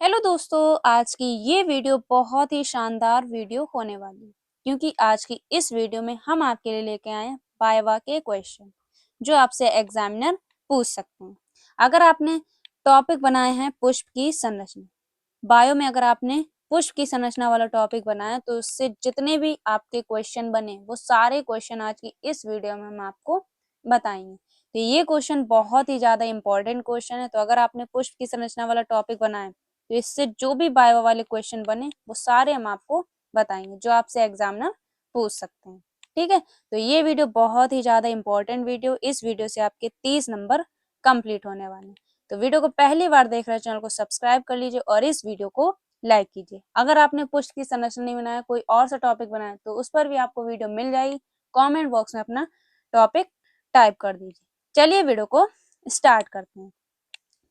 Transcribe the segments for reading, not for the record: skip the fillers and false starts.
Hello दोस्तों, आज की ये वीडियो बहुत ही शानदार वीडियो होने वाली है क्योंकि आज की इस वीडियो में हम आपके लिए लेके आए हैं वाइवा के क्वेश्चन जो आपसे एग्जामिनर पूछ सकते हैं। अगर आपने टॉपिक बनाए हैं पुष्प की संरचना, बायो में अगर आपने पुष्प की संरचना वाला टॉपिक बनाया तो उससे जितने भी आपके क्वेश्चन बने वो सारे क्वेश्चन आज की इस वीडियो में हम आपको बताएंगे। तो ये क्वेश्चन बहुत ही ज्यादा इंपॉर्टेंट क्वेश्चन है। तो अगर आपने पुष्प की संरचना वाला टॉपिक बनाया तो इससे जो भी बायो वाले क्वेश्चन बने वो सारे हम आपको बताएंगे जो आपसे एग्जामिनर पूछ सकते हैं। ठीक है, तो ये वीडियो बहुत ही ज्यादा इंपॉर्टेंट वीडियो, इस वीडियो से आपके 30 नंबर कंप्लीट होने वाले हैं। तो वीडियो को पहली बार देख रहे हैं चैनल को सब्सक्राइब कर लीजिए और इस वीडियो को लाइक कीजिए। अगर आपने पुष्प की संरचना नहीं बनाया, कोई और सा टॉपिक बनाया तो उस पर भी आपको वीडियो मिल जाएगी। कमेंट बॉक्स में अपना टॉपिक टाइप कर दीजिए। चलिए वीडियो को स्टार्ट करते हैं।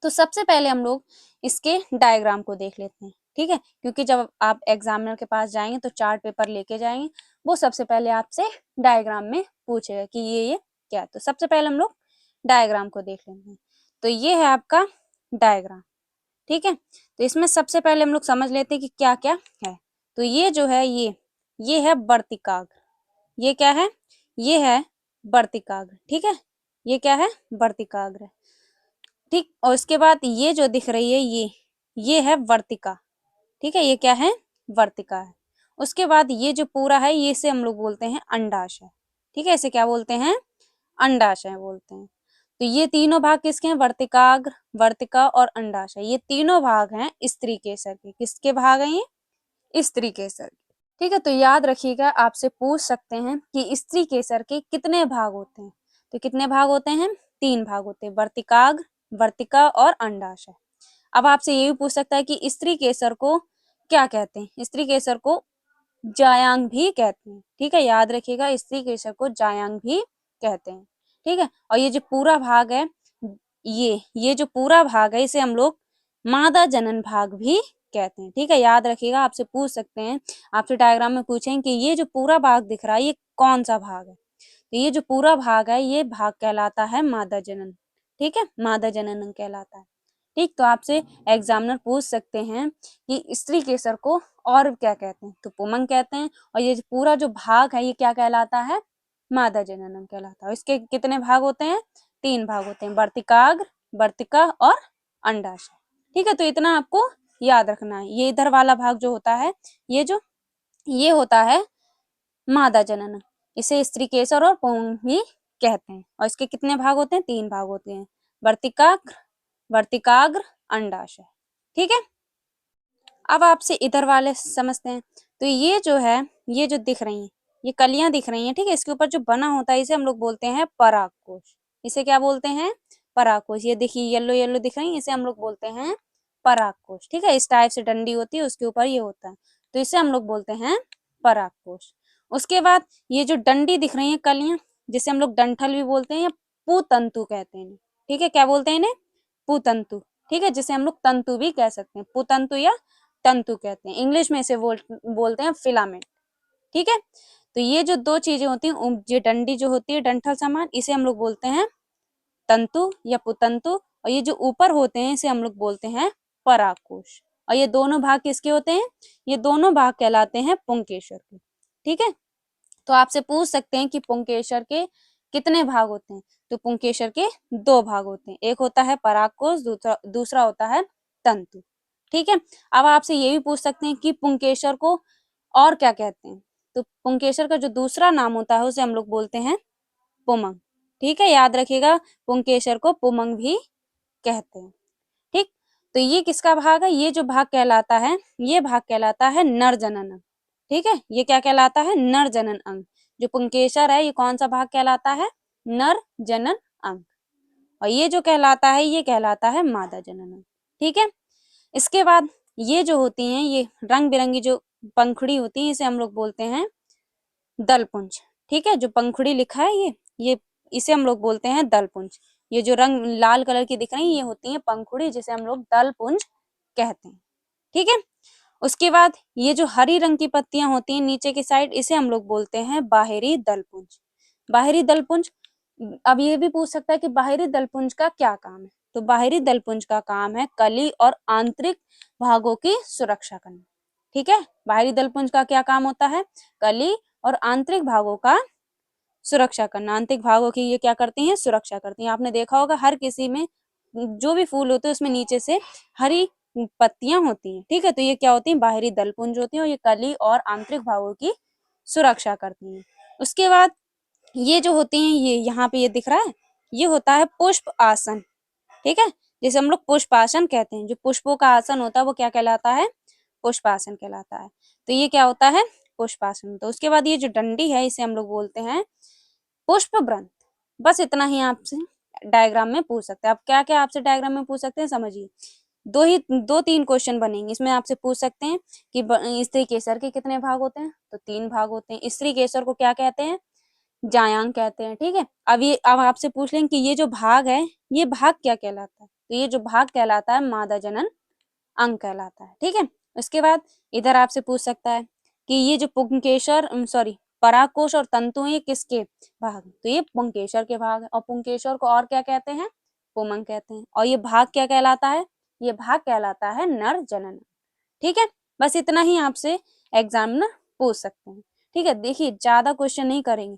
तो सबसे पहले हम लोग इसके डायग्राम को देख लेते हैं। ठीक है, क्योंकि जब आप एग्जामिनर के पास जाएंगे तो चार्ट पेपर लेके जाएंगे, वो सबसे पहले आपसे डायग्राम में पूछेगा कि ये क्या है। तो सबसे पहले हम लोग डायग्राम को देख लेते हैं। तो ये है आपका डायग्राम। ठीक है, तो इसमें सबसे पहले हम लोग समझ लेते हैं कि क्या क्या है। तो ये जो है ये है वर्तिकाग्र। ये क्या है? ये है वर्तिकाग्र। ठीक है, ये क्या है? वर्तिकाग्र। ठीक, और उसके बाद ये जो दिख रही है ये है वर्तिका। ठीक है, ये क्या है? वर्तिका है। उसके बाद ये जो पूरा है ये इसे हम लोग बोलते हैं अंडाशय। ठीक है, इसे क्या बोलते हैं? अंडाशय बोलते हैं। तो ये तीनों भाग किसके हैं? वर्तिकाग्र, वर्तिका और अंडाशय। ये तीनों भाग हैं स्त्री केसर के। किसके भाग हैं ये? स्त्री केसर के। ठीक है, तो याद रखिएगा, आपसे पूछ सकते हैं कि स्त्री केसर के कितने भाग होते हैं। तो कितने भाग होते हैं? 3 भाग होते हैं, वर्तिकाग्र, वर्तिका और अंडाशय। अब आपसे ये भी पूछ सकता है कि स्त्री केसर को क्या कहते हैं? स्त्री केसर को जायांग भी कहते हैं। ठीक है, याद रखिएगा, स्त्री केसर को जायांग भी कहते हैं। ठीक है, और ये जो पूरा भाग है ये जो पूरा भाग है इसे हम लोग मादा जनन भाग भी कहते हैं। ठीक है, याद रखिएगा, आपसे पूछ सकते हैं, आपसे डायग्राम में पूछें कि ये जो पूरा भाग दिख रहा है ये कौन सा भाग है। तो ये जो पूरा भाग है ये भाग कहलाता है मादा जनन। ठीक है, मादा जनन कहलाता है। ठीक, तो आपसे एग्जामिनर पूछ सकते हैं कि स्त्री केसर को और क्या कहते हैं। तो पुमंग कहते हैं। और ये पूरा जो भाग है ये क्या कहलाता है? मादा जननम कहलाता है। इसके कितने भाग होते हैं? 3 भाग होते हैं, वर्तिकाग्र, वर्तिका और अंडाशय। ठीक है, तो इतना आपको याद रखना है। ये इधर वाला भाग जो होता है ये होता है मादा जनन, इसे स्त्री केसर और पुंग भी कहते हैं। और इसके कितने भाग होते हैं? 3 भाग होते हैं, वर्तिकाग्र, वर्तिकाग्र, अंडाशय। ठीक है, अब आपसे इधर वाले समझते हैं। तो ये जो है, ये जो दिख रही हैं, ये कलियां दिख रही हैं। ठीक है, इसके ऊपर जो बना होता है इसे हम लोग बोलते हैं परागकोश। इसे क्या बोलते हैं? परागकोश। ये देखिए येलो येलो दिख रही है, इसे हम लोग बोलते हैं परागकोश। ठीक है, इस टाइप से डंडी होती है, उसके ऊपर ये होता है, तो इसे हम लोग बोलते हैं परागकोश। उसके बाद ये जो डंडी दिख रही है कलियां, जिसे हम लोग डंठल भी बोलते हैं या पुतंतु कहते हैं। ठीक है, क्या बोलते हैं इन्हें? पुतंतु। ठीक है, जिसे हम लोग तंतु भी कह सकते हैं, पुतंतु या तंतु कहते हैं। इंग्लिश में इसे बोलते हैं फिलामेंट। ठीक है, तो ये जो 2 चीजें होती हैं, ये डंडी जो होती है डंठल समान, इसे हम लोग बोलते हैं तंतु या पुतंतु। और ये जो ऊपर होते हैं इसे हम लोग बोलते हैं परागकोश। और ये दोनों भाग किसके होते हैं? ये दोनों भाग कहलाते हैं पुंकेसर के। ठीक है, तो आपसे पूछ सकते हैं कि पुंकेसर के कितने भाग होते हैं। तो पुंकेसर के 2 भाग होते हैं, एक होता है परागकोश, दूसरा होता है तंतु। ठीक है, अब आपसे ये भी पूछ सकते हैं कि पुंकेसर को और क्या कहते हैं। तो पुंकेसर का जो दूसरा नाम होता है उसे हम लोग बोलते हैं पुमंग। ठीक है, याद रखिएगा, पुंकेसर को पुमंग भी कहते हैं। ठीक, तो ये किसका भाग है? ये जो भाग कहलाता है ये भाग कहलाता है नर जनन अंग। ठीक है, ये क्या कहलाता है? नर जनन अंग। जो पुंकेसर है ये कौन सा भाग कहलाता है? नर जनन अंग। और ये जो कहलाता है ये कहलाता है मादा जनन अंग। ठीक है, इसके बाद ये जो होती हैं ये रंग बिरंगी जो पंखुड़ी होती है इसे हम लोग बोलते हैं दलपुंज। ठीक है, जो पंखुड़ी लिखा है ये इसे हम लोग बोलते हैं दलपुंज। ये जो रंग लाल कलर की दिख रही है ये होती है पंखुड़ी, जिसे हम लोग दलपुंज कहते हैं। ठीक है, उसके बाद ये जो हरी रंग की पत्तियां होती हैं नीचे की साइड इसे हम लोग बोलते हैं बाहरी दलपुंज। बाहरी दलपुंज। अब ये भी पूछ सकता है कि बाहरी दलपुंज का क्या काम है। तो बाहरी दलपुंज का काम है कली और आंतरिक भागों की सुरक्षा करना। ठीक है, बाहरी दलपुंज का क्या काम होता है? कली और आंतरिक भागों का सुरक्षा करना। आंतरिक भागों की ये क्या करती हैं? सुरक्षा करती हैं। आपने देखा होगा हर किसी में जो भी फूल होते हैं उसमें नीचे से हरी पत्तियां होती हैं। ठीक है, तो ये क्या होती हैं? बाहरी दलपुंज होती हैं और ये कली और आंतरिक भागों की सुरक्षा करती हैं। उसके बाद ये जो होती हैं, ये यहाँ पे ये दिख रहा है, ये होता है पुष्प आसन। ठीक है, जिसे हम लोग पुष्प आसन कहते हैं। जो पुष्पों का आसन होता है वो क्या कहलाता है? पुष्प आसन कहलाता है। तो ये क्या होता है? पुष्प आसन। तो उसके बाद ये जो डंडी है इसे हम लोग बोलते हैं पुष्प वृंत। बस इतना ही आपसे डायग्राम में पूछ सकते हैं। अब क्या क्या आपसे डायग्राम में पूछ सकते हैं समझिए। दो तीन क्वेश्चन बनेंगे। इसमें आपसे पूछ सकते हैं कि स्त्री केसर के कितने भाग होते हैं? तो 3 भाग होते हैं। स्त्री केसर को क्या कहते हैं? जायांग कहते हैं। ठीक है, अब आपसे पूछ लेंगे कि ये जो भाग है ये भाग क्या कहलाता है? तो ये जो भाग कहलाता है मादा जनन अंग कहलाता है। ठीक है, उसके बाद इधर आपसे पूछ सकता है कि ये जो पुंकेसर परागकोश और तंतु ये किसके भाग? तो ये पुंकेसर के भाग है। और पुंकेसर को और क्या कहते हैं? पुमंग कहते हैं। और ये भाग क्या कहलाता है? ये भाग कहलाता है नर जनन। ठीक है, बस इतना ही आपसे एग्जामिनर पूछ सकते हैं। ठीक है, देखिए ज्यादा क्वेश्चन नहीं करेंगे।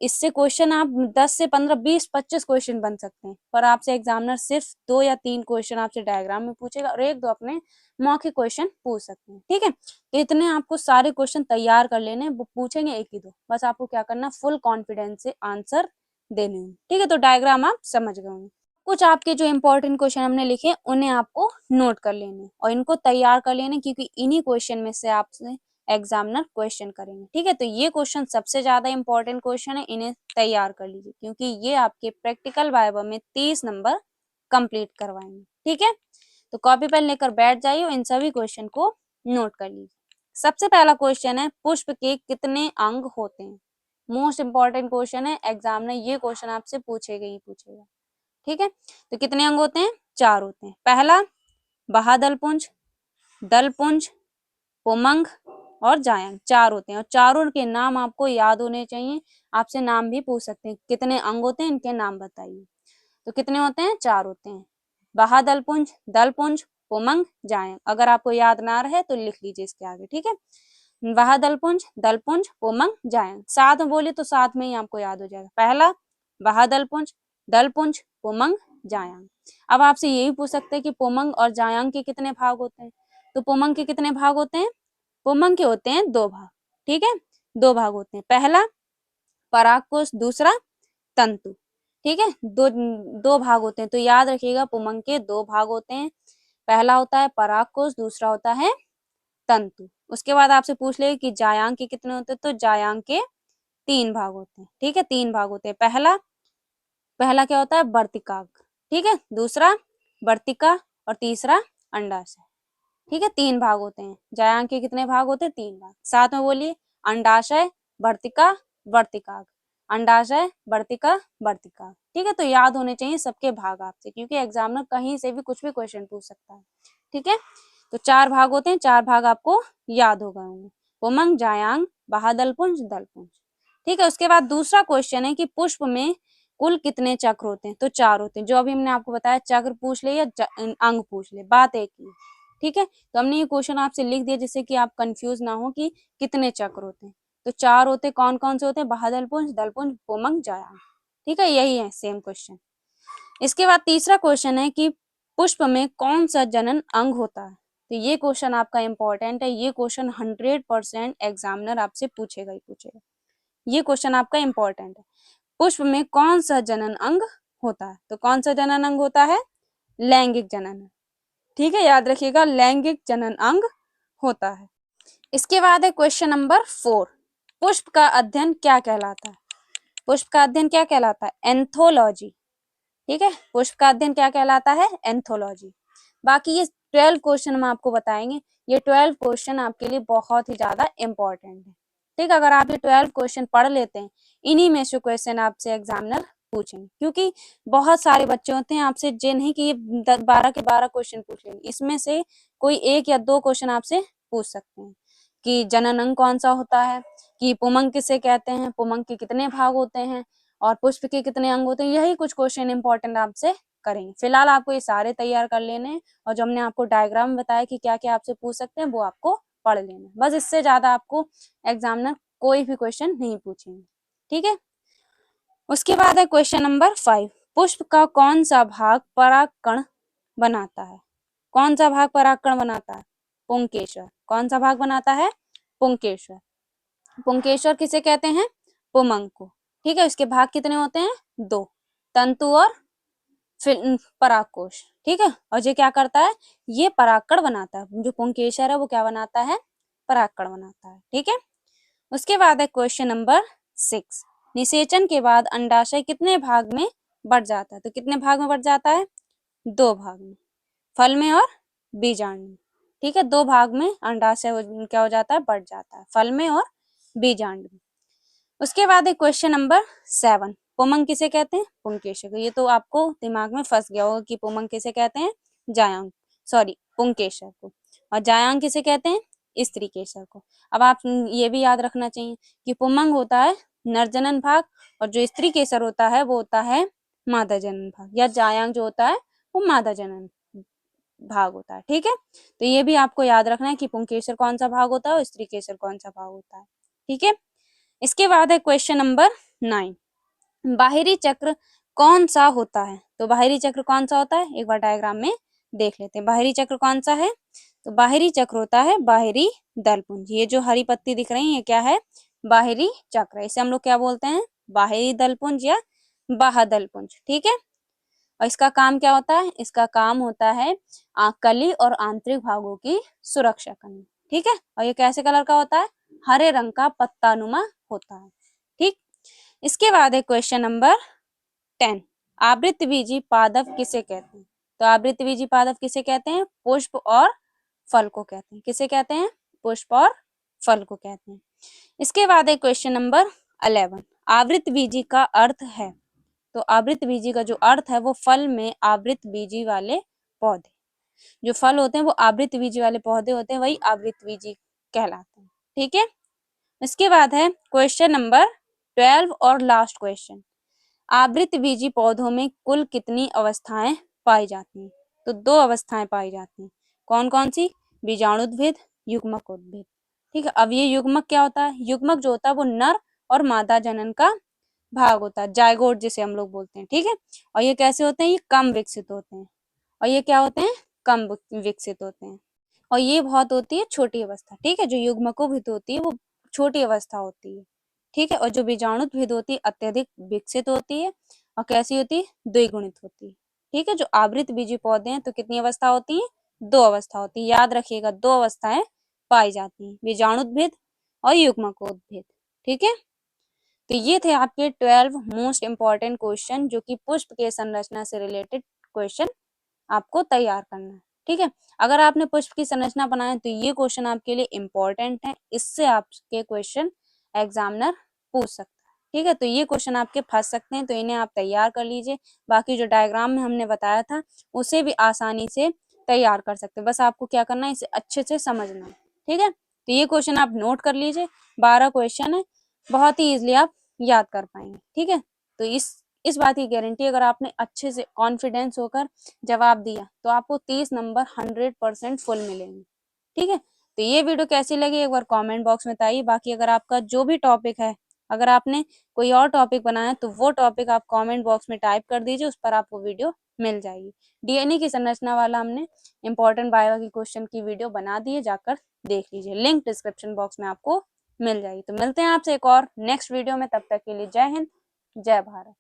इससे क्वेश्चन आप 10 से 15, 20, 25 क्वेश्चन बन सकते हैं, पर आपसे एग्जामिनर सिर्फ 2 या 3 क्वेश्चन आपसे डायग्राम में पूछेगा और 1-2 अपने मौखिक क्वेश्चन पूछ सकते हैं। ठीक है, तो इतने आपको सारे क्वेश्चन तैयार कर लेने, वो पूछेंगे 1 ही 2, बस आपको क्या करना, फुल कॉन्फिडेंस से आंसर देने हैं। ठीक है, तो डायग्राम आप समझ गए होंगे। कुछ आपके जो इंपॉर्टेंट क्वेश्चन हमने लिखे उन्हें आपको नोट कर लेने और इनको तैयार कर लेने, क्योंकि इन्हीं क्वेश्चन में से आपसे एग्जामिनर क्वेश्चन करेंगे। ठीक है, तो ये क्वेश्चन सबसे ज्यादा इंपॉर्टेंट क्वेश्चन है, इन्हें तैयार कर लीजिए, क्योंकि ये आपके प्रैक्टिकल वाइवा में 30 नंबर कंप्लीट करवाएंगे। ठीक है, तो कॉपी पेन लेकर बैठ जाइए और इन सभी क्वेश्चन को नोट कर लीजिए। सबसे पहला क्वेश्चन है, पुष्प के कितने अंग होते हैं? मोस्ट इंपॉर्टेंट क्वेश्चन है, एग्जामिनर ये क्वेश्चन आपसे पूछेगा ही पूछेगा। ठीक है, तो कितने अंग होते हैं? 4 होते हैं। पहला बाह्यदलपुंज, दलपुंज, पुमंग और जायंग, 4 होते हैं और चारों के नाम आपको याद होने चाहिए। आपसे नाम भी पूछ सकते हैं, कितने अंग होते हैं, इनके नाम बताइए। तो कितने होते हैं? 4 होते हैं। बाह्यदलपुंज, दलपुंज, पुमंग, जायंग। अगर आपको याद ना रहे तो लिख लीजिए इसके आगे। ठीक है, बाह्यदलपुंज, दलपुंज, पुमंग, जायंग, साथ में बोलिए तो साथ में ही आपको याद हो जाएगा। पहला बाह्यदलपुंज, दलपुंज, पुमंग, जायंग। अब आपसे यही पूछ सकते हैं कि पुमंग और जायंग के कितने भाग होते हैं? तो पुमंग के कितने भाग होते हैं? पुमंग के होते हैं 2 भाग। ठीक है, 2 भाग होते हैं। पहला परागकोश, दूसरा तंतु। ठीक है, दो भाग होते हैं, तो याद रखिएगा पुमंग के 2 भाग होते हैं। पहला होता है परागकोश, दूसरा होता है तंतु। उसके बाद आपसे पूछ ले कि जायांग के कितने होते हैं? तो जायांग के 3 भाग होते हैं। ठीक है, 3 भाग होते हैं। पहला क्या होता है? वर्तिकाग्र। ठीक है, दूसरा वर्तिका और तीसरा अंडाशय। ठीक है, 3 भाग होते हैं। जायांग के कितने भाग होते हैं? 3 भाग। साथ में बोलिए, अंडाशय, वर्तिका, वर्तिकाग्र, अंडाशय, वर्तिका, वर्तिकाग्र। ठीक है, तो याद होने चाहिए सबके भाग आपसे, क्योंकि एग्जामिनर कहीं से भी कुछ भी क्वेश्चन पूछ सकता है। ठीक है, तो 4 भाग होते हैं, 4 भाग आपको याद हो गए होंगे, पुमंग, जायांग, बाह्यदलपुंज, दलपुंज। ठीक है, उसके बाद दूसरा क्वेश्चन है कि पुष्प में कुल कितने चक्र होते हैं? तो 4 होते हैं। जो अभी हमने आपको बताया, चक्र पूछ ले या अंग पूछ ले, बात एक ही। ठीक है, तो हमने ये क्वेश्चन आपसे लिख दिया जिससे कि आप कंफ्यूज ना हो कि कितने चक्र होते हैं। तो 4 होते हैं। कौन कौन से होते हैं? बाह्यदलपुंज, दलपुंज, पुमंग, जायांग। ठीक है, यही है सेम क्वेश्चन। इसके बाद तीसरा क्वेश्चन है कि पुष्प में कौन सा जनन अंग होता है? तो ये क्वेश्चन आपका इंपॉर्टेंट है। ये क्वेश्चन 100% एग्जामिनर आपसे पूछेगा ही पूछेगा। ये क्वेश्चन आपका इंपॉर्टेंट है। पुष्प में कौन सा जनन अंग होता है? तो कौन सा जनन अंग होता है? लैंगिक जनन। ठीक है, याद रखिएगा, लैंगिक जनन अंग होता है। इसके बाद है क्वेश्चन नंबर 4, पुष्प का अध्ययन क्या कहलाता है? पुष्प का अध्ययन क्या कहलाता है? एंथोलॉजी। ठीक है, पुष्प का अध्ययन क्या कहलाता है? एंथोलॉजी। बाकी ये 12 क्वेश्चन हम आपको बताएंगे। ये 12 क्वेश्चन आपके लिए बहुत ही ज्यादा इंपॉर्टेंट है। ठीक, अगर आप ये 12 क्वेश्चन पढ़ लेते हैं, इन्हीं में से क्वेश्चन आपसे एग्जामिनर पूछेंगे, क्योंकि बहुत सारे बच्चे होते हैं आपसे जिन्हें कि 12 के 12 क्वेश्चन पूछ लेंगे, इसमें से कोई 1 या 2 क्वेश्चन आपसे पूछ सकते हैं कि जनन अंग कौन सा होता है, कि पुमंग किसे कहते हैं, पुमंग के कितने भाग होते हैं और पुष्प के कितने अंग होते हैं। यही कुछ क्वेश्चन इंपॉर्टेंट आपसे करेंगे। फिलहाल आपको ये सारे तैयार कर लेने हैं और जो हमने आपको डायग्राम बताया कि क्या क्या आपसे पूछ सकते हैं वो आपको पढ़ लेना है। बस इससे ज्यादा आपको एग्जामिनर कोई भी क्वेश्चन नहीं पूछेंगे। ठीक है, उसके बाद है क्वेश्चन नंबर 5। पुष्प का कौन सा भाग परागकण बनाता है? कौन सा भाग परागकण बनाता है? पुंकेसर। कौन सा भाग बनाता है? पुंकेसर। पुंकेसर किसे कहते हैं? पुमंग को। ठीक है, इसके भाग कितने होते हैं? 2, तंतु और परागकोश। ठीक है, और ये क्या करता है? ये परागकण बनाता है। जो पुंकेसर है वो क्या बनाता है? परागकण बनाता है। ठीक है, उसके बाद है क्वेश्चन नंबर 6। निषेचन के बाद अंडाशय कितने भाग में बढ़ जाता है? तो कितने भाग में बढ़ जाता है? 2 भाग में, फल में और बीजांड में। ठीक है, 2 भाग में अंडाशय क्या हो जाता है? बढ़ जाता है, फल में और बीजांड में। उसके बाद है क्वेश्चन नंबर 7। पुमंग किसे कहते हैं? पुंकेसर। ये तो आपको दिमाग में फंस गया होगा कि पुमंग किसे कहते हैं? जायांग, सॉरी पुंकेसर को। और जायांग किसे कहते हैं? स्त्री केसर को। अब आप ये भी याद रखना चाहिए कि पुमंग होता है नरजनन भाग और जो स्त्री केसर होता है वो होता है मादा जनन भाग, या जायांग जो होता है वो मादा जनन भाग होता है। ठीक है, तो ये भी आपको याद रखना है कि पुंकेसर कौन सा भाग होता है और स्त्री केसर कौन सा भाग होता है। ठीक है, इसके बाद है क्वेश्चन नंबर 9। बाहरी चक्र कौन सा होता है? तो बाहरी चक्र कौन सा होता है? एक बार डायग्राम में देख लेते हैं। बाहरी चक्र कौन सा है? तो बाहरी चक्र होता है बाहरी दलपुंज। ये जो हरी पत्ती दिख रही है ये क्या है? बाहरी चक्र। इसे हम लोग क्या बोलते हैं? बाहरी दलपुंज या बाह्यदलपुंज। ठीक है, और इसका काम क्या होता है? इसका काम होता है कली और आंतरिक भागों की सुरक्षा करना। ठीक है, और ये कैसे कलर का होता है? हरे रंग का पत्तानुमा होता है। ठीक, इसके बाद है क्वेश्चन नंबर 10। आवृतबीजी पादप किसे कहते हैं? तो आवृतबीजी पादप किसे कहते हैं? पुष्प और फल को कहते हैं। किसे कहते हैं? पुष्प और फल को कहते हैं। इसके बाद है क्वेश्चन नंबर 11। आवृतबीजी का अर्थ है? तो आवृतबीजी का जो अर्थ है वो फल में आवृतबीजी वाले पौधे, जो फल होते हैं वो आवृतबीजी वाले पौधे होते हैं, वही आवृतबीजी कहलाते हैं। ठीक है, इसके बाद है क्वेश्चन नंबर 12 और लास्ट क्वेश्चन। आवृतबीजी पौधों में कुल कितनी अवस्थाएं पाई जाती हैं? तो 2 अवस्थाएं पाई जाती हैं। कौन कौन सी? बीजाणुद्भिद, युग्मकोद्भिद। ठीक है, अब ये युग्मक क्या होता है? युग्मक जो होता है वो नर और मादा जनन का भाग होता है, जायगोट जिसे हम लोग बोलते हैं। ठीक है, और ये कैसे होते हैं? ये कम विकसित होते हैं। और ये क्या होते हैं? कम विकसित होते हैं। और ये बहुत होती है छोटी अवस्था। ठीक है, जो युग्मकोद्भिद होती है वो छोटी अवस्था होती है। ठीक है, और जो बीजाणुद्भिद होती है अत्यधिक विकसित होती है और कैसी होती है? द्विगुणित होती है। ठीक है, जो आवृतबीजी पौधे हैं तो कितनी अवस्था होती है? 2 अवस्था होती है। याद रखिएगा, 2 अवस्थाएं पाई जाती हैं, बीजाणुद्भिद और युग्मकोद्भिद। ठीक है, तो ये थे आपके 12 मोस्ट इंपॉर्टेंट क्वेश्चन जो कि पुष्प के संरचना से रिलेटेड क्वेश्चन आपको तैयार करना है। ठीक है, अगर आपने पुष्प की संरचना बनाया तो ये क्वेश्चन आपके लिए इम्पोर्टेंट है, इससे आपके क्वेश्चन एग्जामिनर पूछ सकता है। ठीक है, तो ये क्वेश्चन आपके फंस सकते हैं, तो इन्हें आप तैयार कर लीजिए। बाकी जो डायग्राम में हमने बताया था उसे भी आसानी से तैयार कर सकते हैं, बस आपको क्या करना है? इसे अच्छे से समझना है। ठीक है, तो ये क्वेश्चन आप नोट कर लीजिए। 12 क्वेश्चन है, बहुत ही इजिली आप याद कर पाएंगे। ठीक है, तो इस बात की गारंटी, अगर आपने अच्छे से कॉन्फिडेंस होकर जवाब दिया तो आपको 30 नंबर 100% फुल मिलेंगे। ठीक है, तो ये वीडियो कैसी लगी एक बार कमेंट बॉक्स में बताइए। बाकी अगर आपका जो भी टॉपिक है, अगर आपने कोई और टॉपिक बनाया तो वो टॉपिक आप कमेंट बॉक्स में टाइप कर दीजिए, उस पर आपको वीडियो मिल जाएगी। डीएनए की संरचना वाला हमने इंपॉर्टेंट बायो की क्वेश्चन की वीडियो बना दी है, जाकर देख लीजिए, लिंक डिस्क्रिप्शन बॉक्स में आपको मिल जाएगी। तो मिलते हैं आपसे एक और नेक्स्ट वीडियो में, तब तक के लिए जय हिंद, जय भारत।